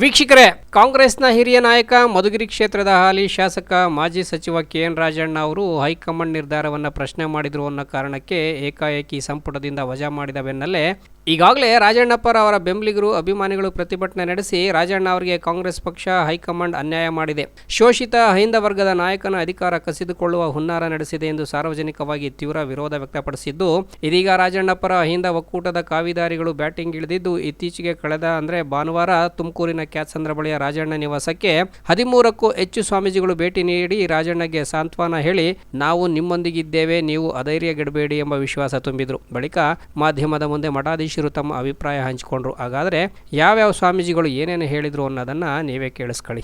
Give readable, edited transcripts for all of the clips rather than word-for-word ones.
ವೀಕ್ಷಕರೇ, ಕಾಂಗ್ರೆಸ್ನ ಹಿರಿಯ ನಾಯಕ ಮಧುಗಿರಿ ಕ್ಷೇತ್ರದ ಹಾಲಿ ಶಾಸಕ ಮಾಜಿ ಸಚಿವ KN ರಾಜಣ್ಣ ಅವರು ಹೈಕಮಾಂಡ್ ನಿರ್ಧಾರವನ್ನು ಪ್ರಶ್ನೆ ಮಾಡಿದ್ರು ಅನ್ನೋ ಕಾರಣಕ್ಕೆ ಏಕಾಏಕಿ ಸಂಪುಟದಿಂದ ವಜಾ ಮಾಡಿದ ಬೆನ್ನಲ್ಲೇ ಈಗಾಗಲೇ ರಾಜಣ್ಣಪ್ಪರ ಅವರ ಬೆಂಬಲಿಗರು ಅಭಿಮಾನಿಗಳು ಪ್ರತಿಭಟನೆ ನಡೆಸಿ ರಾಜಣ್ಣ ಅವರಿಗೆ ಕಾಂಗ್ರೆಸ್ ಪಕ್ಷ ಹೈಕಮಾಂಡ್ ಅನ್ಯಾಯ ಮಾಡಿದೆ, ಶೋಷಿತ ಹೈಂದ ವರ್ಗದ ನಾಯಕನ ಅಧಿಕಾರ ಕಸಿದುಕೊಳ್ಳುವ ಹುನ್ನಾರ ನಡೆಸಿದೆ ಎಂದು ಸಾರ್ವಜನಿಕವಾಗಿ ತೀವ್ರ ವಿರೋಧ ವ್ಯಕ್ತಪಡಿಸಿದ್ದು, ಇದೀಗ ರಾಜಣ್ಣಪ್ಪರ ಅಹಿಂದ ಒಕ್ಕೂಟದ ಕಾವಿದಾರಿಗಳು ಬ್ಯಾಟಿಂಗ್ ಇಳಿದಿದ್ದು, ಇತ್ತೀಚೆಗೆ ಕಳೆದ ಭಾನುವಾರ ತುಮಕೂರಿನ ಕ್ಯಾತ್ಸಂದ್ರ ಬಳಿಯ ರಾಜಣ್ಣ ನಿವಾಸಕ್ಕೆ 13ಕ್ಕೂ ಹೆಚ್ಚು ಸ್ವಾಮೀಜಿಗಳು ಭೇಟಿ ನೀಡಿ ರಾಜಣ್ಣಗೆ ಸಾಂತ್ವನ ಹೇಳಿ, ನಾವು ನಿಮ್ಮೊಂದಿಗಿದ್ದೇವೆ, ನೀವು ಅಧೈರ್ಯಗೆಡಬೇಡಿ ಎಂಬ ವಿಶ್ವಾಸ ತುಂಬಿದ್ರು. ಬಳಿಕ ಮಾಧ್ಯಮದ ಮುಂದೆ ಮಠಾಧೀಶರು ತಮ್ಮ ಅಭಿಪ್ರಾಯ ಹಂಚಿಕೊಂಡ್ರು. ಹಾಗಾದರೆ ಯಾವ್ಯಾವ ಸ್ವಾಮೀಜಿಗಳು ಏನೇನು ಹೇಳಿದ್ರು ಅನ್ನೋದನ್ನು ನೀವೇ ಕೇಳಿಸ್ಕೊಳ್ಳಿ.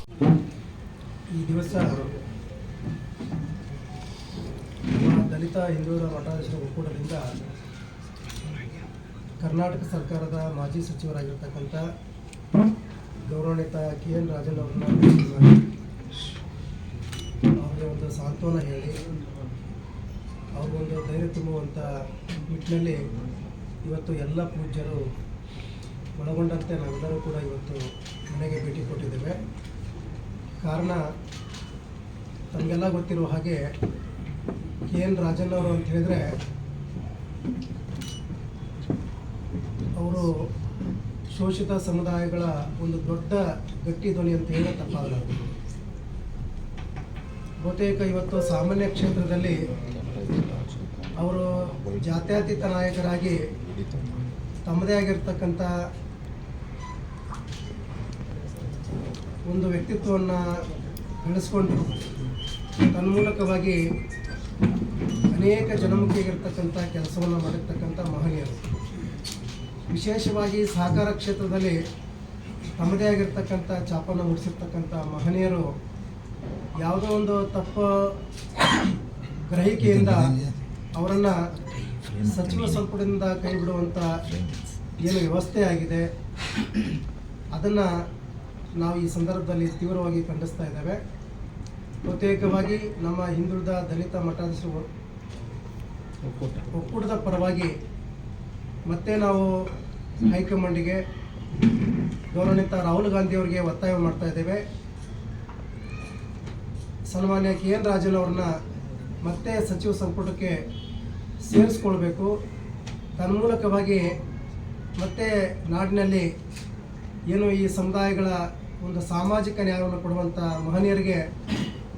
ಈ ದಿವಸ ದಲಿತ ಹಿಂದುಳಿದ ಮಠಾಧೀಶರ ಒಕ್ಕೂಟದಿಂದ ಕರ್ನಾಟಕ ಸರ್ಕಾರದ ಮಾಜಿ ಸಚಿವರಾಗಿರ್ತಕ್ಕಂಥ ಗೌರವಾನ್ವಿತ KN ರಾಜಣ್ಣ ಅವರನ್ನ ಅವರಿಗೆ ಒಂದು ಸಾಂತ್ವನ ಹೇಳಿ ಅವ್ರಿಗೊಂದು ಧೈರ್ಯ ತುಂಬುವಂಥ ನಿಟ್ಟಿನಲ್ಲಿ ಇವತ್ತು ಎಲ್ಲ ಪೂಜ್ಯರು ಒಳಗೊಂಡಂತೆ ನಾವೆಲ್ಲರೂ ಕೂಡ ಇವತ್ತು ಮನೆಗೆ ಭೇಟಿ ಕೊಟ್ಟಿದ್ದೇವೆ. ಕಾರಣ ತಮಗೆಲ್ಲ ಗೊತ್ತಿರುವ ಹಾಗೆ KN ರಾಜಣ್ಣ ಅವರು ಅಂತ ಹೇಳಿದರೆ ಅವರು ಶೋಷಿತ ಸಮುದಾಯಗಳ ಒಂದು ದೊಡ್ಡ ಗಟ್ಟಿ ಧ್ವನಿ ಅಂತ ಹೇಳಿ ತಪ್ಪಾಗಲಾರದು. ಬಹುತೇಕ ಇವತ್ತು ಸಾಮಾನ್ಯ ಕ್ಷೇತ್ರದಲ್ಲಿ ಅವರು ಜಾತ್ಯತೀತ ನಾಯಕರಾಗಿ ತಮ್ಮದೇ ಆಗಿರ್ತಕ್ಕಂಥ ಒಂದು ವ್ಯಕ್ತಿತ್ವವನ್ನು ಬೆಳೆಸ್ಕೊಂಡು ತನ್ಮೂಲಕವಾಗಿ ಅನೇಕ ಜನಮುಖಿಯಾಗಿರ್ತಕ್ಕಂಥ ಕೆಲಸವನ್ನು ಮಾಡಿರ್ತಕ್ಕಂಥ ಮಹನೀಯರು. ವಿಶೇಷವಾಗಿ ಸಹಕಾರ ಕ್ಷೇತ್ರದಲ್ಲಿ ತಮ್ಮದೇ ಆಗಿರ್ತಕ್ಕಂಥ ಛಾಪನ್ನು ಮೂಡಿಸಿರ್ತಕ್ಕಂಥ ಮಹನೀಯರು ಯಾವುದೋ ಒಂದು ತಪ್ಪು ಗ್ರಹಿಕೆಯಿಂದ ಅವರನ್ನು ಸಚಿವ ಸಂಪುಟದಿಂದ ಕೈ ಬಿಡುವಂಥ ಏನು ವ್ಯವಸ್ಥೆ ಆಗಿದೆ ಅದನ್ನು ನಾವು ಈ ಸಂದರ್ಭದಲ್ಲಿ ತೀವ್ರವಾಗಿ ಖಂಡಿಸ್ತಾ ಇದ್ದೇವೆ. ಪ್ರತ್ಯೇಕವಾಗಿ ನಮ್ಮ ಹಿಂದುಳಿದ ದಲಿತ ಮಠಾಧೀಶರು ಒಕ್ಕೂಟದ ಪರವಾಗಿ ಮತ್ತೆ ನಾವು ಹೈಕಮಾಂಡಿಗೆ ಗೌರವಾನ್ವಿತ ರಾಹುಲ್ ಗಾಂಧಿ ಅವರಿಗೆ ಒತ್ತಾಯ ಮಾಡ್ತಾ ಇದ್ದೇವೆ. ಸನ್ಮಾನ್ಯ KN ರಾಜಣ್ಣ ಅವ್ರನ್ನ ಮತ್ತೆ ಸಚಿವ ಸಂಪುಟಕ್ಕೆ ಸೇರಿಸ್ಕೊಳ್ಬೇಕು. ತನ್ಮೂಲಕವಾಗಿ ಮತ್ತೆ ನಾಡಿನಲ್ಲಿ ಏನು ಈ ಸಮುದಾಯಗಳ ಒಂದು ಸಾಮಾಜಿಕ ನ್ಯಾಯವನ್ನು ಕೊಡುವಂಥ ಮಹನೀಯರಿಗೆ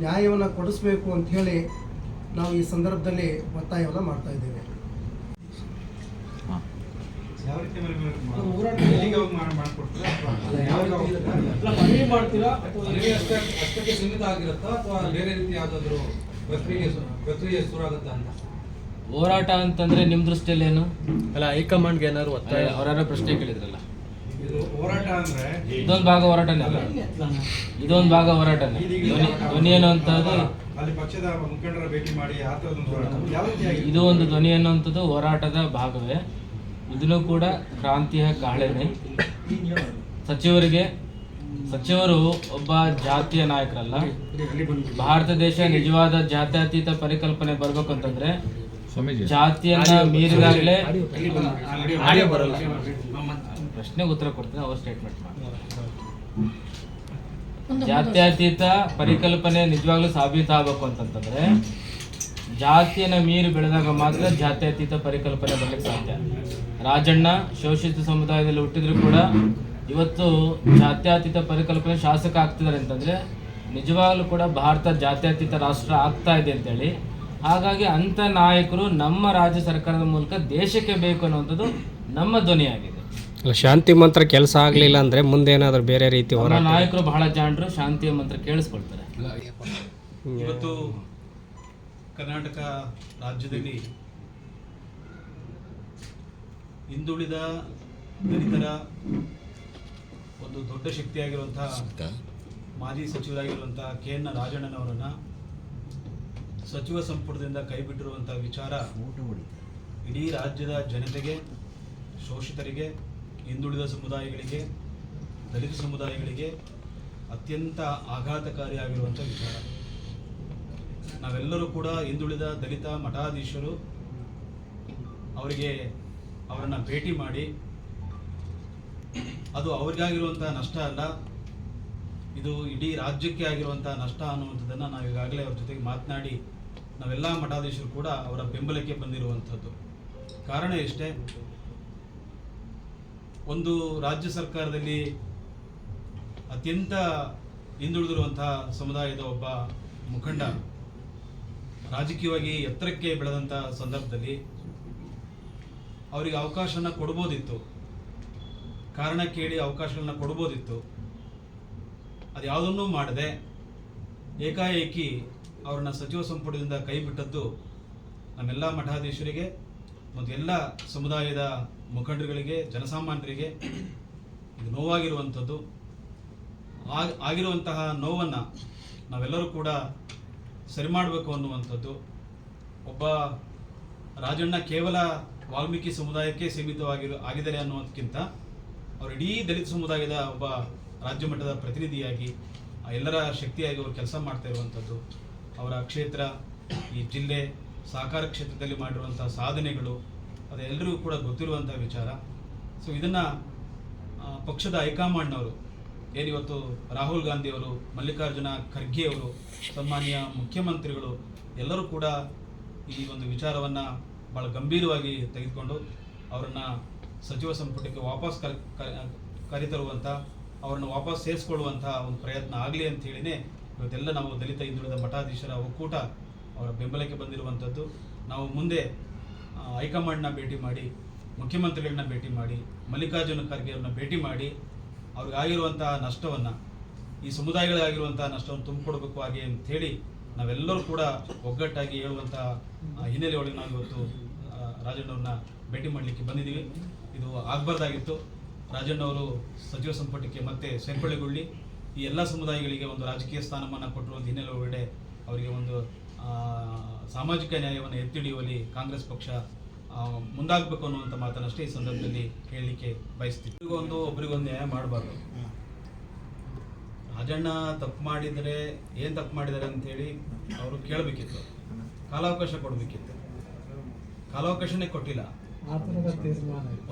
ನ್ಯಾಯವನ್ನು ಕೊಡಿಸಬೇಕು ಅಂತ ಹೇಳಿ ನಾವು ಈ ಸಂದರ್ಭದಲ್ಲಿ ಒತ್ತಾಯವನ್ನು ಮಾಡ್ತಾ ಇದ್ದೇವೆ. ಹೋರಾಟ ಅಂತಂದ್ರೆ ನಿಮ್ ದೃಷ್ಟಿಯಲ್ಲಿ ಏನು? ಅಲ್ಲ, ಹೈಕಮಾಂಡ್ಗೆ ಏನಾದ್ರು ಒತ್ತಾಯ ಅವರಾರ ಪ್ರಶ್ನೆ ಕೇಳಿದ್ರಲ್ಲ, ಹೋರಾಟ ಅಂದ್ರೆ ಇದೊಂದು ಭಾಗ ಹೋರಾಟನೇ ಅಲ್ಲ, ಇದೊಂದು ಭಾಗ ಹೋರಾಟನೇ. ಧ್ವನಿ ಅನ್ನುವಂಥದ್ದು ಅಲ್ಲಿ ಪಕ್ಷದ ಮುಖಂಡರ ಭೇಟಿ ಮಾಡಿ ಇದು ಒಂದು ಧ್ವನಿ ಅನ್ನುವಂಥದ್ದು ಹೋರಾಟದ ಭಾಗವೇ. ಇದನ್ನು ಕೂಡ ಕ್ರಾಂತಿಯ ಕಹಳೆನೆ. ಸಚಿವರು ಒಬ್ಬ ಜಾತಿಯ ನಾಯಕರಲ್ಲ. ಭಾರತ ದೇಶ ನಿಜವಾದ ಜಾತ್ಯತೀತ ಪರಿಕಲ್ಪನೆ ಬರ್ಬೇಕು ಅಂತಂದ್ರೆ ಜಾತಿಯನ್ನ ಮೀರಿದಾಗಲೇ ಪ್ರಶ್ನೆಗೆ ಉತ್ತರ ಕೊಡ್ತೀನಿ, ಅವ್ರ ಸ್ಟೇಟ್ಮೆಂಟ್ ಮಾಡಿ. ಜಾತ್ಯತೀತ ಪರಿಕಲ್ಪನೆ ನಿಜವಾಗ್ಲೂ ಸಾಬೀತಾಗಬೇಕು ಅಂತಂತಂದ್ರೆ ಜಾತಿಯನ್ನ ಮೀರಿ ಬೆಳೆದಾಗ ಮಾತ್ರ ಜಾತ್ಯತೀತ ಪರಿಕಲ್ಪನೆ ಬರ್ಲಿಕ್ಕೆ ಸಾಧ್ಯ. ರಾಜಣ್ಣ ಶೋಷಿತ ಸಮುದಾಯದಲ್ಲಿ ಹುಟ್ಟಿದ್ರು ಕೂಡ ಇವತ್ತು ಜಾತ್ಯತೀತ ಪರಿಕಲ್ಪನೆ ಶಾಸಕ ಆಗ್ತಿದ್ದಾರೆ ಅಂತಂದ್ರೆ ನಿಜವಾಗ್ಲೂ ಕೂಡ ಭಾರತ ಜಾತ್ಯತೀತ ರಾಷ್ಟ್ರ ಆಗ್ತಾ ಇದೆ ಅಂತೇಳಿ. ಹಾಗಾಗಿ ಅಂಥ ನಾಯಕರು ನಮ್ಮ ರಾಜ್ಯ ಸರ್ಕಾರದ ಮೂಲಕ ದೇಶಕ್ಕೆ ಬೇಕು ಅನ್ನುವಂಥದ್ದು ನಮ್ಮ ಧ್ವನಿಯಾಗಿದೆ. ಶಾಂತಿ ಮಂತ್ರ ಕೆಲಸ ಆಗಲಿಲ್ಲ ಅಂದರೆ ಮುಂದೇನಾದರೂ ಬೇರೆ ರೀತಿ ಹೋರಾಟ. ನಾಯಕರು ಬಹಳ ಜಾಣರು, ಶಾಂತಿಯ ಮಂತ್ರ ಕೇಳಿಸ್ಕೊಳ್ತಾರೆ. ಇವತ್ತು ಕರ್ನಾಟಕ ರಾಜ್ಯದಲ್ಲಿ ಹಿಂದುಳಿದ ದಲಿತರ ಒಂದು ದೊಡ್ಡ ಶಕ್ತಿಯಾಗಿರುವಂತಹ ಮಾಜಿ ಸಚಿವರಾಗಿರುವಂಥ KN ರಾಜಣ್ಣನವರನ್ನು ಸಚಿವ ಸಂಪುಟದಿಂದ ಕೈಬಿಟ್ಟಿರುವಂಥ ವಿಚಾರ ಇಡೀ ರಾಜ್ಯದ ಜನತೆಗೆ, ಶೋಷಿತರಿಗೆ, ಹಿಂದುಳಿದ ಸಮುದಾಯಗಳಿಗೆ, ದಲಿತ ಸಮುದಾಯಗಳಿಗೆ ಅತ್ಯಂತ ಆಘಾತಕಾರಿಯಾಗಿರುವಂಥ ವಿಚಾರ. ನಾವೆಲ್ಲರೂ ಕೂಡ ಹಿಂದುಳಿದ ದಲಿತ ಮಠಾಧೀಶರು ಅವರನ್ನು ಭೇಟಿ ಮಾಡಿ ಅದು ಅವರಿಗಾಗಿರುವಂಥ ನಷ್ಟ ಅಲ್ಲ, ಇದು ಇಡೀ ರಾಜ್ಯಕ್ಕೆ ಆಗಿರುವಂಥ ನಷ್ಟ ಅನ್ನುವಂಥದ್ದನ್ನು ನಾವು ಈಗಾಗಲೇ ಅವ್ರ ಜೊತೆಗೆ ಮಾತನಾಡಿ ನಾವೆಲ್ಲ ಮಠಾಧೀಶರು ಕೂಡ ಅವರ ಬೆಂಬಲಕ್ಕೆ ಬಂದಿರುವಂಥದ್ದು. ಕಾರಣ ಇಷ್ಟೇ, ಒಂದು ರಾಜ್ಯ ಸರ್ಕಾರದಲ್ಲಿ ಅತ್ಯಂತ ಹಿಂದುಳಿದಿರುವಂತಹ ಸಮುದಾಯದ ಒಬ್ಬ ಮುಖಂಡ ರಾಜಕೀಯವಾಗಿ ಎತ್ತರಕ್ಕೆ ಬೆಳೆದಂಥ ಸಂದರ್ಭದಲ್ಲಿ ಅವರಿಗೆ ಅವಕಾಶನ ಕೊಡ್ಬೋದಿತ್ತು, ಕಾರಣ ಕೇಳಿ ಅವಕಾಶಗಳನ್ನ ಕೊಡ್ಬೋದಿತ್ತು. ಅದು ಯಾವುದನ್ನೂ ಮಾಡದೆ ಏಕಾಏಕಿ ಅವ್ರನ್ನ ಸಚಿವ ಸಂಪುಟದಿಂದ ಕೈ ಬಿಟ್ಟದ್ದು ನಮ್ಮೆಲ್ಲ ಮಠಾಧೀಶರಿಗೆ ಮತ್ತು ಎಲ್ಲ ಸಮುದಾಯದ ಮುಖಂಡರುಗಳಿಗೆ, ಜನಸಾಮಾನ್ಯರಿಗೆ ಇದು ನೋವಾಗಿರುವಂಥದ್ದು. ಆಗಿರುವಂತಹ ನೋವನ್ನು ನಾವೆಲ್ಲರೂ ಕೂಡ ಸರಿ ಮಾಡಬೇಕು ಅನ್ನುವಂಥದ್ದು. ಒಬ್ಬ ರಾಜಣ್ಣ ಕೇವಲ ವಾಲ್ಮೀಕಿ ಸಮುದಾಯಕ್ಕೆ ಆಗಿದ್ದಾರೆ ಅನ್ನೋದಕ್ಕಿಂತ ಅವರು ಇಡೀ ದಲಿತ ಸಮುದಾಯದ ಒಬ್ಬ ರಾಜ್ಯ ಮಟ್ಟದ ಪ್ರತಿನಿಧಿಯಾಗಿ ಎಲ್ಲರ ಶಕ್ತಿಯಾಗಿ ಅವರು ಕೆಲಸ ಮಾಡ್ತಾ ಇರುವಂಥದ್ದು. ಅವರ ಕ್ಷೇತ್ರ, ಈ ಜಿಲ್ಲೆ, ಸಹಕಾರ ಕ್ಷೇತ್ರದಲ್ಲಿ ಮಾಡಿರುವಂಥ ಸಾಧನೆಗಳು ಅದೆಲ್ಲರಿಗೂ ಕೂಡ ಗೊತ್ತಿರುವಂಥ ವಿಚಾರ. ಸೊ ಇದನ್ನು ಪಕ್ಷದ ಹೈಕಮಾಂಡ್ನವರು ಏನಿವತ್ತು ರಾಹುಲ್ ಗಾಂಧಿಯವರು, ಮಲ್ಲಿಕಾರ್ಜುನ ಖರ್ಗೆ ಅವರು, ಸನ್ಮಾನ್ಯ ಮುಖ್ಯಮಂತ್ರಿಗಳು ಎಲ್ಲರೂ ಕೂಡ ಈ ಒಂದು ವಿಚಾರವನ್ನು ಭಾಳ ಗಂಭೀರವಾಗಿ ತೆಗೆದುಕೊಂಡು ಅವರನ್ನು ಸಚಿವ ಸಂಪುಟಕ್ಕೆ ವಾಪಸ್ ಕರೆತರುವಂಥ, ಅವರನ್ನು ವಾಪಸ್ ಸೇರಿಸ್ಕೊಳ್ಳುವಂಥ ಒಂದು ಪ್ರಯತ್ನ ಆಗಲಿ ಅಂತ ಹೇಳಿನೇ ಇವತ್ತೆಲ್ಲ ನಾವು ದಲಿತ ಹಿಂದುಳಿದ ಮಠಾಧೀಶರ ಒಕ್ಕೂಟ ಅವರ ಬೆಂಬಲಕ್ಕೆ ಬಂದಿರುವಂಥದ್ದು. ನಾವು ಮುಂದೆ ಹೈಕಮಾಂಡ್ನ ಭೇಟಿ ಮಾಡಿ, ಮುಖ್ಯಮಂತ್ರಿಗಳನ್ನ ಭೇಟಿ ಮಾಡಿ, ಮಲ್ಲಿಕಾರ್ಜುನ ಖರ್ಗೆ ಅವ್ರನ್ನ ಭೇಟಿ ಮಾಡಿ ಅವ್ರಿಗಾಗಿರುವಂಥ ನಷ್ಟವನ್ನು, ಈ ಸಮುದಾಯಗಳಿಗಾಗಿರುವಂಥ ನಷ್ಟವನ್ನು ತುಂಬಿಕೊಡ್ಬೇಕು ಹಾಗೆ ಅಂಥೇಳಿ ನಾವೆಲ್ಲರೂ ಕೂಡ ಒಗ್ಗಟ್ಟಾಗಿ ಹೇಳುವಂಥ ಹಿನ್ನೆಲೆ ಒಳಗೆ ನಾವು ಇವತ್ತು ರಾಜಣ್ಣವ್ರನ್ನ ಭೇಟಿ ಮಾಡಲಿಕ್ಕೆ ಬಂದಿದ್ದೀವಿ. ಇದು ಆಗಬಾರ್ದಾಗಿತ್ತು. ರಾಜಣ್ಣವರು ಸಚಿವ ಸಂಪುಟಕ್ಕೆ ಮತ್ತೆ ಸೇರ್ಪಡೆಗೊಳ್ಳಿ, ಈ ಎಲ್ಲ ಸಮುದಾಯಗಳಿಗೆ ಒಂದು ರಾಜಕೀಯ ಸ್ಥಾನಮಾನ ಕೊಟ್ಟಿರುವಂಥ ಹಿನ್ನೆಲೆ ಒಳಗಡೆ ಅವರಿಗೆ ಒಂದು ಸಾಮಾಜಿಕ ನ್ಯಾಯವನ್ನು ಎತ್ತಿಡಿಯುವಲ್ಲಿ ಕಾಂಗ್ರೆಸ್ ಪಕ್ಷ ಮುಂದಾಗಬೇಕು ಅನ್ನುವಂಥ ಮಾತನ್ನಷ್ಟೇ ಈ ಸಂದರ್ಭದಲ್ಲಿ ಹೇಳಲಿಕ್ಕೆ ಬಯಸ್ತೀವಿ. ಒಬ್ರಿಗೊಂದು ನ್ಯಾಯ ಮಾಡಬಾರ್ದು. ರಾಜಣ್ಣ ತಪ್ಪು ಮಾಡಿದರೆ ಏನು ತಪ್ಪು ಮಾಡಿದ್ದಾರೆ ಅಂತೇಳಿ ಅವರು ಕೇಳಬೇಕಿತ್ತು, ಕಾಲಾವಕಾಶ ಕೊಡಬೇಕಿತ್ತು. ಕಾಲಾವಕಾಶನೇ ಕೊಟ್ಟಿಲ್ಲ.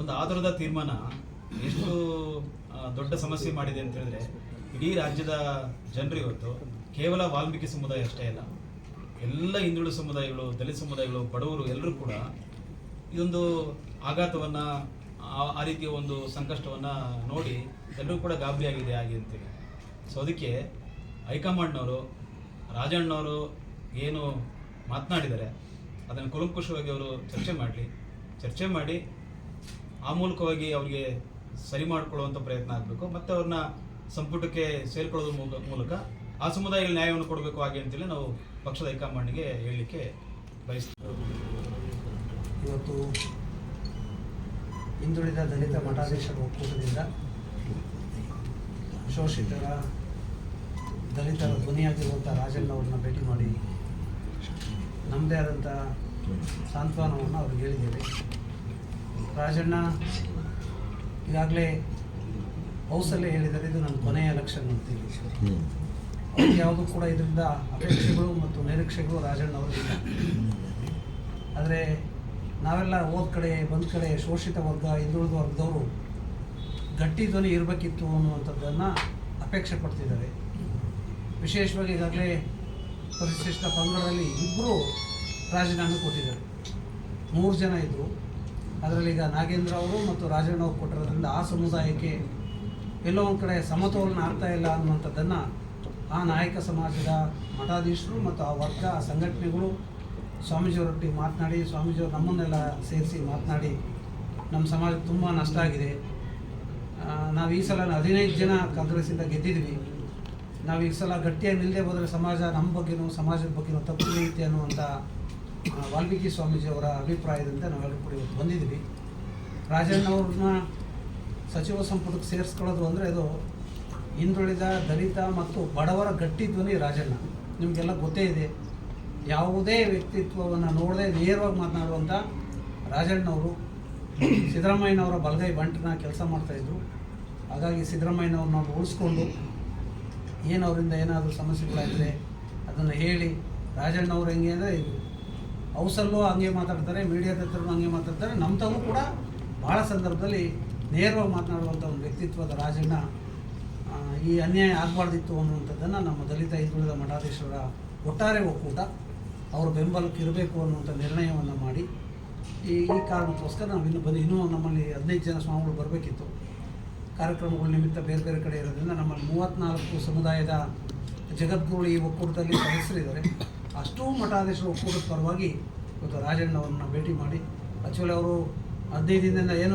ಒಂದು ಆತುರದ ತೀರ್ಮಾನ ಎಷ್ಟು ದೊಡ್ಡ ಸಮಸ್ಯೆ ಮಾಡಿದೆ ಅಂತ ಹೇಳಿದ್ರೆ, ಇಡೀ ರಾಜ್ಯದ ಜನರು ಇವತ್ತು ಕೇವಲ ವಾಲ್ಮೀಕಿ ಸಮುದಾಯ ಅಷ್ಟೇ ಅಲ್ಲ, ಎಲ್ಲ ಹಿಂದುಳಿದ ಸಮುದಾಯಗಳು, ದಲಿತ ಸಮುದಾಯಗಳು, ಬಡವರು ಎಲ್ಲರೂ ಕೂಡ ಇದೊಂದು ಆಘಾತವನ್ನು, ಆ ರೀತಿಯ ಒಂದು ಸಂಕಷ್ಟವನ್ನು ನೋಡಿ ಎಲ್ಲರೂ ಕೂಡ ಗಾಬರಿಯಾಗಿದೆ ಹಾಗೆ ಅಂತೇಳಿ. ಸೊ ಅದಕ್ಕೆ ಹೈಕಮಾಂಡ್ನವರು ರಾಜಣ್ಣವರು ಏನು ಮಾತನಾಡಿದ್ದಾರೆ ಅದನ್ನು ಕುಲಂಕುಷವಾಗಿ ಅವರು ಚರ್ಚೆ ಮಾಡಿ ಆ ಮೂಲಕವಾಗಿ ಅವರಿಗೆ ಸರಿ ಮಾಡಿಕೊಳ್ಳುವಂಥ ಪ್ರಯತ್ನ ಆಗಬೇಕು. ಮತ್ತು ಅವ್ರನ್ನ ಸಂಪುಟಕ್ಕೆ ಸೇರಿಕೊಳ್ಳೋದ್ರ ಮೂಲಕ ಆ ಸಮುದಾಯಗಳ ನ್ಯಾಯವನ್ನು ಕೊಡಬೇಕು ಹಾಗೆ ಅಂತೇಳಿ ನಾವು ಪಕ್ಷದ ಹೈಕಮಾಂಡ್ಗೆ ಹೇಳಲಿಕ್ಕೆ ಬಯಸ್ತೀವಿ. ಇವತ್ತು ಹಿಂದುಳಿದ ದಲಿತ ಮಠಾಧೀಶರ ಒಕ್ಕೂಟದಿಂದ ಶೋಷಿತರ, ದಲಿತರ ಧ್ವನಿಯಾಗಿರುವಂಥ ರಾಜಣ್ಣವ್ರನ್ನ ಭೇಟಿ ಮಾಡಿ ನಮ್ಮದೇ ಆದಂಥ ಸಾಂತ್ವನವನ್ನು ಅವ್ರಿಗೆ ಹೇಳಿದ್ದೇವೆ. ರಾಜಣ್ಣ ಈಗಾಗಲೇ ಹೌಸಲ್ಲೇ ಹೇಳಿದರೆ ಇದು ನನ್ನ ಕೊನೆಯ ಎಲೆಕ್ಷನ್ ಅಂತೀವಿ. ಅವ್ರಿಗೆ ಯಾವುದೂ ಕೂಡ ಇದರಿಂದ ಅಪೇಕ್ಷೆಗಳು ಮತ್ತು ನಿರೀಕ್ಷೆಗಳು ರಾಜಣ್ಣವ್ರಿಗಿಲ್ಲ. ಆದರೆ ನಾವೆಲ್ಲ ಹೋದ ಕಡೆ ಬಂದ ಕಡೆ ಶೋಷಿತ ವರ್ಗ, ಹಿಂದುಳಿದ ವರ್ಗದವರು ಗಟ್ಟಿ ಧ್ವನಿ ಇರಬೇಕಿತ್ತು ಅನ್ನುವಂಥದ್ದನ್ನು ಅಪೇಕ್ಷೆ ಪಡ್ತಿದ್ದಾರೆ. ವಿಶೇಷವಾಗಿ ಈಗಾಗಲೇ ಪರಿಶಿಷ್ಟ ಪಂಗಡದಲ್ಲಿ ಇಬ್ಬರು ರಾಜೀನಾಮೆ ಕೊಟ್ಟಿದ್ದಾರೆ. 3 ಜನ ಇದ್ದರು. ಅದರಲ್ಲಿ ಈಗ ನಾಗೇಂದ್ರ ಅವರು ಮತ್ತು ರಾಜಣ್ಣ ಅವರು ಕೊಟ್ಟಿರೋದ್ರಿಂದ ಆ ಸಮುದಾಯಕ್ಕೆ ಎಲ್ಲೋ ಒಂದು ಕಡೆ ಸಮತೋಲನ ಆಗ್ತಾ ಇಲ್ಲ ಅನ್ನುವಂಥದ್ದನ್ನು ಆ ನಾಯಕ ಸಮಾಜದ ಮಠಾಧೀಶರು ಮತ್ತು ಆ ವರ್ಗ, ಆ ಸಂಘಟನೆಗಳು ಸ್ವಾಮೀಜಿಯವರೊಟ್ಟಿಗೆ ಮಾತನಾಡಿ, ಸ್ವಾಮೀಜಿಯವರು ನಮ್ಮನ್ನೆಲ್ಲ ಸೇರಿಸಿ ಮಾತನಾಡಿ ನಮ್ಮ ಸಮಾಜಕ್ಕೆ ತುಂಬ ನಷ್ಟ ಆಗಿದೆ. ನಾವು ಈ ಸಲ 15 ಜನ ಕಾಂಗ್ರೆಸ್ಸಿಂದ ಗೆದ್ದಿದ್ವಿ. ನಾವು ಈ ಸಲ ಗಟ್ಟಿಯಾಗಿ ನಿಲ್ಲದೆ ಹೋದರೆ ಸಮಾಜ ನಮ್ಮ ಬಗ್ಗೆನೂ ಸಮಾಜದ ಬಗ್ಗೆನೂ ತಪ್ಪು ತಿಳಿಯುತ್ತೆ ಅನ್ನುವಂಥ ವಾಲ್ಮೀಕಿ ಸ್ವಾಮೀಜಿಯವರ ಅಭಿಪ್ರಾಯದಂತೆ ನಾವೆಲ್ಲರೂ ಕೂಡ ಇವತ್ತು ಬಂದಿದ್ವಿ. ರಾಜಣ್ಣವ್ರನ್ನ ಸಚಿವ ಸಂಪುಟಕ್ಕೆ ಸೇರಿಸ್ಕೊಳ್ಳೋದು ಅಂದರೆ ಅದು ಹಿಂದುಳಿದ ದಲಿತ ಮತ್ತು ಬಡವರ ಗಟ್ಟಿ ಧ್ವನಿ ರಾಜಣ್ಣ. ನಿಮಗೆಲ್ಲ ಗೊತ್ತೇ ಇದೆ. ಯಾವುದೇ ವ್ಯಕ್ತಿತ್ವವನ್ನು ನೋಡದೆ ನೇರವಾಗಿ ಮಾತನಾಡುವಂಥ ರಾಜಣ್ಣವರು ಸಿದ್ದರಾಮಯ್ಯನವರ ಬಲಗೈ ಬಂಟನ ಕೆಲಸ ಮಾಡ್ತಾಯಿದ್ರು. ಹಾಗಾಗಿ ಸಿದ್ದರಾಮಯ್ಯನವ್ರನ್ನ ನಾವು ಉಳಿಸ್ಕೊಂಡು ಏನು ಅವರಿಂದ ಏನಾದರೂ ಸಮಸ್ಯೆಗಳಾದರೆ ಅದನ್ನು ಹೇಳಿ, ರಾಜಣ್ಣವ್ರು ಹೆಂಗೆ ಅಂದರೆ ಹೌಸಲ್ಲೂ ಹಂಗೆ ಮಾತಾಡ್ತಾರೆ, ಮೀಡಿಯಾದ ಹತ್ರನೂ ಹಂಗೆ ಮಾತಾಡ್ತಾರೆ. ನಮ್ಮ ತಾವು ಕೂಡ ಭಾಳ ಸಂದರ್ಭದಲ್ಲಿ ನೇರವಾಗಿ ಮಾತನಾಡುವಂಥ ಒಂದು ವ್ಯಕ್ತಿತ್ವದ ರಾಜಣ್ಣ ಈ ಅನ್ಯಾಯ ಆಗಬಾರ್ದಿತ್ತು ಅನ್ನುವಂಥದ್ದನ್ನು ನಮ್ಮ ದಲಿತ ಹಿಂದುಳಿದ ಮಠಾಧೀಶರ ಒಟ್ಟಾರೆ ಒಕ್ಕೂಟ ಅವರ ಬೆಂಬಲಕ್ಕೆ ಇರಬೇಕು ಅನ್ನುವಂಥ ನಿರ್ಣಯವನ್ನು ಮಾಡಿ ಈ ಕಾರಣಕ್ಕೋಸ್ಕರ ನಾವು ಇನ್ನೂ ನಮ್ಮಲ್ಲಿ 15 ಜನ ಸ್ವಾಮಿಗಳು ಬರಬೇಕಿತ್ತು. ಕಾರ್ಯಕ್ರಮಗಳ ನಿಮಿತ್ತ ಬೇರೆ ಬೇರೆ ಕಡೆ ಇರೋದ್ರಿಂದ ನಮ್ಮಲ್ಲಿ 34 ಸಮುದಾಯದ ಜಗದ್ಗುರುಗಳು ಈ ಒಕ್ಕೂಟದಲ್ಲಿ ಸದಸ್ಯರಿದ್ದಾರೆ. ಅಷ್ಟೂ ಮಠಾಧೀಶರ ಒಕ್ಕೂಟದ ಪರವಾಗಿ ಇವತ್ತು ರಾಜಣ್ಣವ್ರನ್ನ ಭೇಟಿ ಮಾಡಿ ಆ್ಯಕ್ಚುಲಿ ಅವರು 15 ದಿನದಿಂದ ಏನು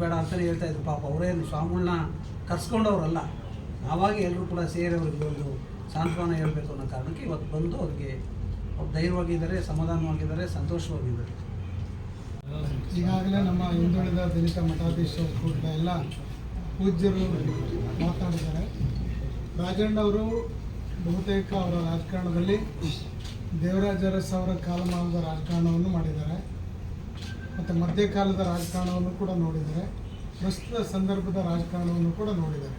ಬೇಡ ಅಂತಲೇ ಹೇಳ್ತಾಯಿದ್ರು. ಪಾಪ ಅವರೇನು ಸ್ವಾಮಿಗಳನ್ನ ಕರ್ಸ್ಕೊಂಡವರಲ್ಲ, ನಾವಾಗಿ ಎಲ್ಲರೂ ಕೂಡ ಸೇರಿ ಅವರಿಗೆ ಒಂದು ಸಾಂತ್ವನ ಹೇಳಬೇಕು ಅನ್ನೋ ಕಾರಣಕ್ಕೆ ಇವತ್ತು ಬಂದು ಅವ್ರಿಗೆ ಅವ್ರು ಧೈರ್ಯವಾಗಿದ್ದಾರೆ, ಸಮಾಧಾನವಾಗಿದ್ದಾರೆ, ಸಂತೋಷವಾಗಿದ್ದಾರೆ. ಈಗಾಗಲೇ ನಮ್ಮ ಹಿಂದುಳಿದ ದಲಿತ ಮಠಾಧೀಶ ಒಕ್ಕೂಟದ ಎಲ್ಲ ಪೂಜ್ಯರು ಮಾತನಾಡಿದ್ದಾರೆ. ರಾಜಣ್ಣವರು ಬಹುತೇಕ ಅವರ ರಾಜಕಾರಣದಲ್ಲಿ ದೇವರಾಜ ಅರಸ್ ಅವರ ಕಾಲಮಾನದ ರಾಜಕಾರಣವನ್ನು ಮಾಡಿದ್ದಾರೆ ಮತ್ತು ಮಧ್ಯಕಾಲದ ರಾಜಕಾರಣವನ್ನು ಕೂಡ ನೋಡಿದ್ದಾರೆ, ಪ್ರಸ್ತುತ ಸಂದರ್ಭದ ರಾಜಕಾರಣವನ್ನು ಕೂಡ ನೋಡಿದ್ದಾರೆ.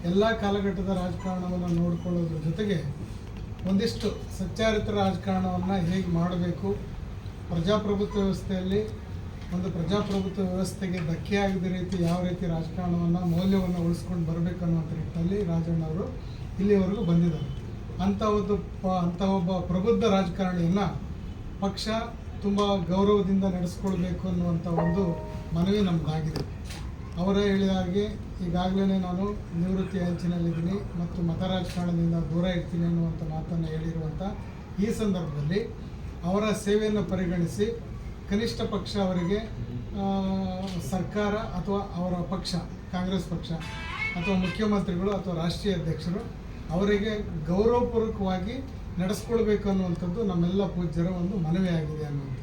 ಎಲ್ಲ ಕಾಲಘಟ್ಟದ ರಾಜಕಾರಣವನ್ನು ನೋಡಿಕೊಳ್ಳೋದ್ರ ಜೊತೆಗೆ ಒಂದಿಷ್ಟು ಸಚ್ಚಾರಿತ ರಾಜಕಾರಣವನ್ನು ಹೇಗೆ ಮಾಡಬೇಕು, ಪ್ರಜಾಪ್ರಭುತ್ವ ವ್ಯವಸ್ಥೆಯಲ್ಲಿ ಒಂದು ಪ್ರಜಾಪ್ರಭುತ್ವ ವ್ಯವಸ್ಥೆಗೆ ಧಕ್ಕೆಯಾಗದ ರೀತಿ ಯಾವ ರೀತಿ ರಾಜಕಾರಣವನ್ನು ಮೌಲ್ಯವನ್ನು ಉಳಿಸ್ಕೊಂಡು ಬರಬೇಕು ಅನ್ನುವಂಥ ನಿಟ್ಟಿನಲ್ಲಿ ರಾಜಣ್ಣವರು ಇಲ್ಲಿವರೆಗೂ ಬಂದಿದ್ದಾರೆ. ಅಂಥ ಒಬ್ಬ ಪ್ರಬುದ್ಧ ರಾಜಕಾರಣಿಯನ್ನು ಪಕ್ಷ ತುಂಬ ಗೌರವದಿಂದ ನಡೆಸ್ಕೊಳ್ಬೇಕು ಅನ್ನುವಂಥ ಒಂದು ಮನವಿ ನಮ್ಮದಾಗಿದೆ. ಅವರ ಹೇಳಿದ ಹಾಗೆ ಈಗಾಗಲೇ ನಾನು ನಿವೃತ್ತಿ ಅಂಚಿನಲ್ಲಿದ್ದೀನಿ ಮತ್ತು ಮತ ರಾಜಕಾರಣದಿಂದ ದೂರ ಇರ್ತೀನಿ ಅನ್ನುವಂಥ ಮಾತನ್ನು ಹೇಳಿರುವಂಥ ಈ ಸಂದರ್ಭದಲ್ಲಿ ಅವರ ಸೇವೆಯನ್ನು ಪರಿಗಣಿಸಿ ಕನಿಷ್ಠ ಪಕ್ಷ ಅವರಿಗೆ ಸರ್ಕಾರ ಅಥವಾ ಅವರ ಪಕ್ಷ ಕಾಂಗ್ರೆಸ್ ಪಕ್ಷ ಅಥವಾ ಮುಖ್ಯಮಂತ್ರಿಗಳು ಅಥವಾ ರಾಷ್ಟ್ರೀಯ ಅಧ್ಯಕ್ಷರು ಅವರಿಗೆ ಗೌರವಪೂರ್ವಕವಾಗಿ ನಡೆಸ್ಕೊಳ್ಬೇಕು ಅನ್ನುವಂಥದ್ದು ನಮ್ಮೆಲ್ಲ ಪೂಜ್ಯರ ಒಂದು ಮನವಿಯಾಗಿದೆ ಅನ್ನುವಂಥದ್ದು.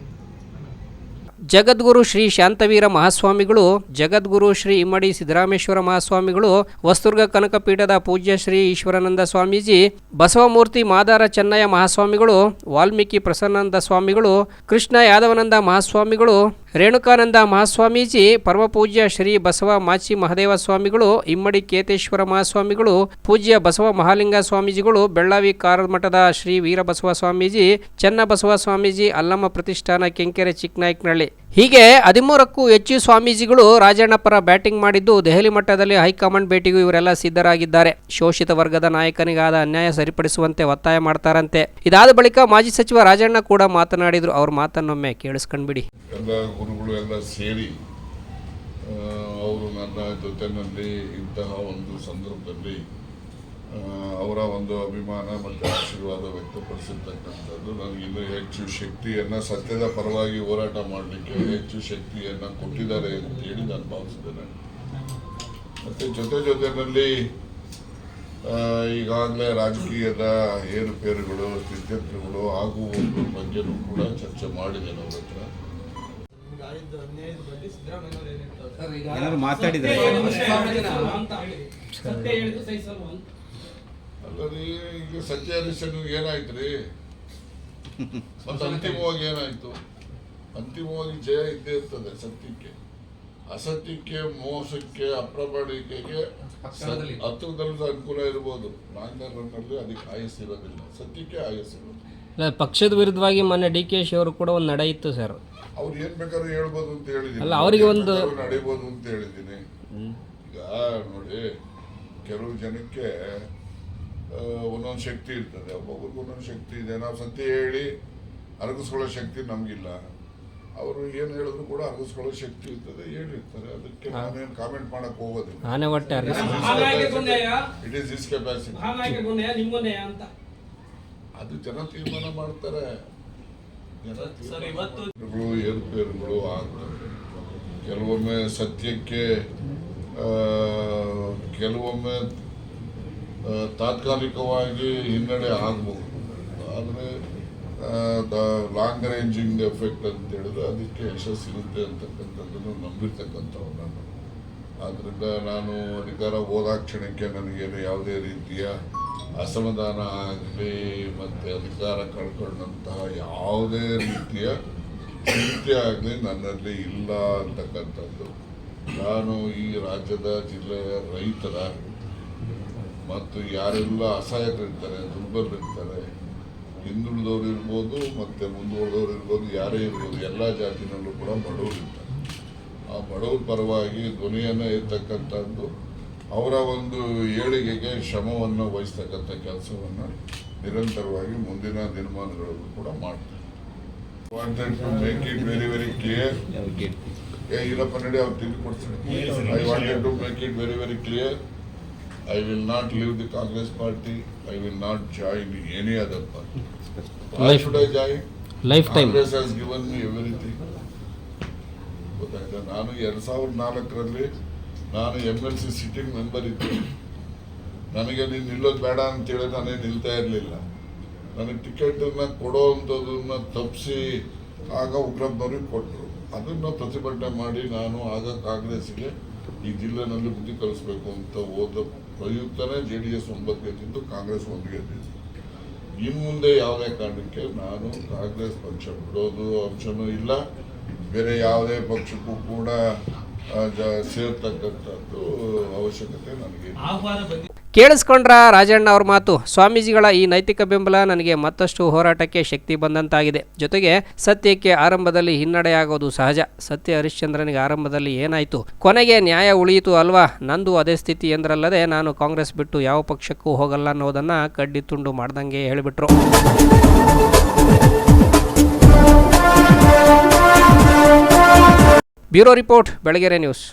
ಜಗದ್ಗುರು ಶ್ರೀ ಶಾಂತವೀರ ಮಹಾಸ್ವಾಮಿಗಳು, ಜಗದ್ಗುರು ಶ್ರೀ ಇಮ್ಮಡಿ ಸಿದ್ದರಾಮೇಶ್ವರ ಮಹಾಸ್ವಾಮಿಗಳು, ವಸ್ತುರ್ಗ ಕನಕಪೀಠದ ಪೂಜ್ಯ ಶ್ರೀ ಈಶ್ವರಾನಂದ ಸ್ವಾಮೀಜಿ, ಬಸವಮೂರ್ತಿ ಮಾದಾರ ಚೆನ್ನಯ್ಯ ಮಹಾಸ್ವಾಮಿಗಳು, ವಾಲ್ಮೀಕಿ ಪ್ರಸನ್ನಾನಂದ ಸ್ವಾಮಿಗಳು, ಕೃಷ್ಣ ಯಾದವಾನಂದ ಮಹಾಸ್ವಾಮಿಗಳು, ರೇಣುಕಾನಂದ ಮಹಾಸ್ವಾಮೀಜಿ, ಪರಮಪೂಜ್ಯ ಶ್ರೀ ಬಸವ ಮಾಚಿ ಮಹದೇವ ಸ್ವಾಮಿಗಳು, ಇಮ್ಮಡಿ ಕೇತೇಶ್ವರ ಮಹಾಸ್ವಾಮಿಗಳು, ಪೂಜ್ಯ ಬಸವ ಮಹಾಲಿಂಗ ಸ್ವಾಮೀಜಿಗಳು, ಬೆಳ್ಳಾವಿ ಕಾರಮಠದ ಶ್ರೀ ವೀರಬಸವ ಸ್ವಾಮೀಜಿ, ಚನ್ನಬಸವ ಸ್ವಾಮೀಜಿ, ಅಲ್ಲಮ್ಮ ಪ್ರತಿಷ್ಠಾನ ಕೆಂಕೆರೆ ಚಿಕ್ಕನಾಯಕನಹಳ್ಳಿ ಹೀಗೆ 13ಕ್ಕೂ ಹೆಚ್ಚು ಸ್ವಾಮೀಜಿಗಳು ರಾಜಣ್ಣ ಪರ ಬ್ಯಾಟಿಂಗ್ ಮಾಡಿದ್ದು, ದೆಹಲಿ ಮಟ್ಟದಲ್ಲಿ ಹೈಕಮಾಂಡ್ ಭೇಟಿಗೂ ಇವರೆಲ್ಲ ಸಿದ್ಧರಾಗಿದ್ದಾರೆ. ಶೋಷಿತ ವರ್ಗದ ನಾಯಕನಿಗಾದ ಅನ್ಯಾಯ ಸರಿಪಡಿಸುವಂತೆ ಒತ್ತಾಯ ಮಾಡ್ತಾರಂತೆ. ಇದಾದ ಬಳಿಕ ಮಾಜಿ ಸಚಿವ ರಾಜಣ್ಣ ಕೂಡ ಮಾತನಾಡಿದ್ರು. ಅವ್ರ ಮಾತನ್ನೊಮ್ಮೆ ಕೇಳಿಸ್ಕೊಂಡ್ಬಿಡಿ. ಎಲ್ಲ ಗುರುಗಳು ಎಲ್ಲ ಸೇರಿ ಅವರು ನನ್ನ ಜೊತೆಯಲ್ಲಿ ಇಂತಹ ಒಂದು ಸಂದರ್ಭದಲ್ಲಿ ಅವರ ಒಂದು ಅಭಿಮಾನ ಮತ್ತು ಆಶೀರ್ವಾದ ವ್ಯಕ್ತಪಡಿಸಿರ್ತಕ್ಕಂಥದ್ದು ನನಗೆ ಇನ್ನೂ ಹೆಚ್ಚು ಶಕ್ತಿಯನ್ನು ಸತ್ಯದ ಪರವಾಗಿ ಹೋರಾಟ ಮಾಡಲಿಕ್ಕೆ ಹೆಚ್ಚು ಶಕ್ತಿಯನ್ನು ಕೊಟ್ಟಿದ್ದಾರೆ ಅಂತೇಳಿ ನಾನು ಭಾವಿಸಿದ್ದೇನೆ. ಮತ್ತು ಜೊತೆಯಲ್ಲಿ ಈಗಾಗಲೇ ರಾಜಕೀಯದ ಏರುಪೇರುಗಳು, ಸ್ಥಿತ್ಯಂತರಗಳು ಆಗುವುದ್ರ ಬಗ್ಗೆನೂ ಕೂಡ ಚರ್ಚೆ ಮಾಡಿದ್ದೇನೆ ಅವ್ರ ಹತ್ರ. ಅಲ್ಲರಿ ಈಗ ಸತ್ಯ ಹರಿಸನ್ನು ಏನಾಯ್ತು ರೀ, ಮತ್ತು ಅಂತಿಮವಾಗಿ ಏನಾಯ್ತು? ಅಂತಿಮವಾಗಿ ಜಯ ಇದ್ದೇ ಇರ್ತದೆ ಸತ್ಯಕ್ಕೆ. ಅಸತ್ಯಕ್ಕೆ, ಮೋಸಕ್ಕೆ, ಅಪ್ರಾಮಾಣಿಕೆಗೆ ಹತ್ತಿರದಲ್ಲಿ ಅನುಕೂಲ ಇರ್ಬೋದು, ನಾಲ್ಕನೇ ರನ್ನಲ್ಲಿ ಅದಕ್ಕೆ ಆಯಸ್ಸಿರೋದಿಲ್ಲ, ಸತ್ಯಕ್ಕೆ ಆಯಸ್ಸಿರೋದು. ಪಕ್ಷದ ವಿರುದ್ಧವಾಗಿ ಮೊನ್ನೆ DKಶಿ ಅವರು ಕೂಡ ಒಂದು ನಡೆ ಇತ್ತು ಸರ್. ಅವ್ರು ಏನ್ ಬೇಕಾದ್ರೂ ಹೇಳ್ಬೋದು ಅಂತ ಹೇಳಿದೀನಿ, ಅಲ್ಲ ಅವರಿಗೆ ಒಂದು ನಡೀಬೋದು ಅಂತ ಹೇಳಿದ್ದೀನಿ. ಈಗ ನೋಡಿ, ಕೆಲವು ಜನಕ್ಕೆ ಒಂದೊಂದು ಶಕ್ತಿ ಇರ್ತದೆ, ಒಬ್ಬೊಬ್ರಿಗೆ ಒಂದೊಂದು ಶಕ್ತಿ ಇದೆ. ನಾವು ಸತ್ಯ ಹೇಳಿ ಅರಗಿಸ್ಕೊಳ್ಳೋ ಶಕ್ತಿ ನಮಗಿಲ್ಲ. ಅವರು ಏನು ಹೇಳಿದ್ರು ಕೂಡ ಅರಗಿಸ್ಕೊಳ್ಳೋ ಶಕ್ತಿ ಇರ್ತದೆ, ಹೇಳಿರ್ತಾರೆ. ಅದಕ್ಕೆ ನಾನೇನು ಕಾಮೆಂಟ್ ಮಾಡಕ್ ಹೋಗೋದಿಲ್ಲ. It is this capacity. ಅದು ಜನ ತೀರ್ಮಾನ ಮಾಡ್ತಾರೆ. ಏರುಪೇರುಗಳು ಆಗ್ತವೆ. ಕೆಲವೊಮ್ಮೆ ಸತ್ಯಕ್ಕೆ ಕೆಲವೊಮ್ಮೆ ತಾತ್ಕಾಲಿಕವಾಗಿ ಹಿನ್ನಡೆ ಆಗ್ಬೋದು, ಆದರೆ ಲಾಂಗ್ ರೇಂಜಿಂಗ್ ಎಫೆಕ್ಟ್ ಅಂತ ಹೇಳಿದ್ರೆ ಅದಕ್ಕೆ ಯಶಸ್ಸಿರುತ್ತೆ ಅಂತಕ್ಕಂಥದ್ದನ್ನು ನಂಬಿರ್ತಕ್ಕಂಥವ್ರು ನಾನು. ಆದ್ದರಿಂದ ನಾನು ಅಧಿಕಾರ ಹೋದಾಕ್ಷಣಕ್ಕೆ ನನಗೇನು ಯಾವುದೇ ರೀತಿಯ ಅಸಮಾಧಾನ ಆಗಲಿ ಮತ್ತು ಅಧಿಕಾರ ಕಳ್ಕೊಂಡಂತಹ ಯಾವುದೇ ರೀತಿಯ ಚಿಂತೆ ಆಗಲಿ ನನ್ನಲ್ಲಿ ಇಲ್ಲ ಅಂತಕ್ಕಂಥದ್ದು. ನಾನು ಈ ರಾಜ್ಯದ ಜಿಲ್ಲೆಯ ರೈತರ ಮತ್ತು ಯಾರೆಲ್ಲ ಅಸಹಾಯಕರಿರ್ತಾರೆ, ದುರ್ಬಲರಿರ್ತಾರೆ, ಹಿಂದುಳಿದವರು ಇರ್ಬೋದು ಮತ್ತು ಮುಂದುವರೆದವರು ಇರ್ಬೋದು, ಯಾರೇ ಇರ್ಬೋದು, ಎಲ್ಲ ಜಾತಿನಲ್ಲೂ ಕೂಡ ಬಡವರು ಇರ್ತಾರೆ. ಆ ಬಡವ್ರ ಪರವಾಗಿ ಧ್ವನಿಯನ್ನು ಎತ್ತಕ್ಕಂಥದ್ದು ಅವರ ಒಂದು ಏಳಿಗೆಗೆ ಶ್ರಮವನ್ನು ವಹಿಸ್ತಕ್ಕಂಥ ಕೆಲಸವನ್ನು ನಿರಂತರವಾಗಿ ಮುಂದಿನ ದಿನಮಾನಗಳಲ್ಲೂ ಕೂಡ ಮಾಡ್ತಾರೆ. Wanted to make it very very clear. ಇಲ್ಲಪ್ಪ ನಡಿ ಅವ್ರು ತಿಂದು ಕೊಡ್ತಾರೆ. I wanted to make it very very clear. I will not leave the Congress party. I will not join any other party. Why should I join? Lifetime. Congress has given me everything. ಗೊತ್ತಾಯ್ತಾ? ನಾನು 2004ರಲ್ಲಿ ನಾನು MLC sitting member ಇದ್ದೆ. ನನಗೆ ನೀನು ನಿಲ್ಲೋದು ಬೇಡ ಅಂತೇಳಿ ನಾನೇ ನಿಲ್ತಾ ಇರಲಿಲ್ಲ. ನನಗೆ ಟಿಕೆಟನ್ನು ಕೊಡೋವಂಥದ್ದನ್ನು ತಪ್ಪಿಸಿ ಆಗ ಉಗ್ರಪ್ಪನವ್ರಿಗೆ ಕೊಟ್ಟರು. ಅದನ್ನು ಪ್ರತಿಭಟನೆ ಮಾಡಿ ನಾನು ಆಗ ಕಾಂಗ್ರೆಸ್ಸಿಗೆ ಈ ಜಿಲ್ಲೆನಲ್ಲಿ ಬುದ್ಧಿ ಕಲಿಸ್ಬೇಕು ಅಂತ ಹೋದ ಪ್ರಯುಕ್ತನೇ JDS 9 ಗೆದ್ದಿದ್ದು, ಕಾಂಗ್ರೆಸ್ 1 ಗೆದ್ದಿದ್ದು. ಇನ್ನು ಮುಂದೆ ಯಾವುದೇ ಕಾರಣಕ್ಕೆ ನಾನು ಕಾಂಗ್ರೆಸ್ ಪಕ್ಷ ಬಿಡೋದು ಅಂಶನೂ ಇಲ್ಲ, ಬೇರೆ ಯಾವುದೇ ಪಕ್ಷಕ್ಕೂ ಕೂಡ ಸೇರ್ತಕ್ಕಂಥದ್ದು ಅವಶ್ಯಕತೆ ನನಗೆ. ಕೇಳಿಸ್ಕೊಂಡ್ರ ರಾಜಣ್ಣ ಅವ್ರ ಮಾತು. ಸ್ವಾಮೀಜಿಗಳ ಈ ನೈತಿಕ ಬೆಂಬಲ ನನಗೆ ಮತ್ತಷ್ಟು ಹೋರಾಟಕ್ಕೆ ಶಕ್ತಿ ಬಂದಂತಾಗಿದೆ. ಜೊತೆಗೆ ಸತ್ಯಕ್ಕೆ ಆರಂಭದಲ್ಲಿ ಹಿನ್ನಡೆಯಾಗೋದು ಸಹಜ. ಸತ್ಯ ಹರಿಶ್ಚಂದ್ರನಿಗೆ ಆರಂಭದಲ್ಲಿ ಏನಾಯಿತು, ಕೊನೆಗೆ ನ್ಯಾಯ ಉಳಿಯಿತು ಅಲ್ವಾ? ನಂದು ಅದೇ ಸ್ಥಿತಿ ಎಂದ್ರಲ್ಲದೆ ನಾನು ಕಾಂಗ್ರೆಸ್ ಬಿಟ್ಟು ಯಾವ ಪಕ್ಷಕ್ಕೂ ಹೋಗಲ್ಲ ಅನ್ನೋದನ್ನು ಕಡ್ಡಿ ತುಂಡು ಮಾಡ್ದಂಗೆ ಹೇಳಿಬಿಟ್ರು. Bureau report, Belagere news.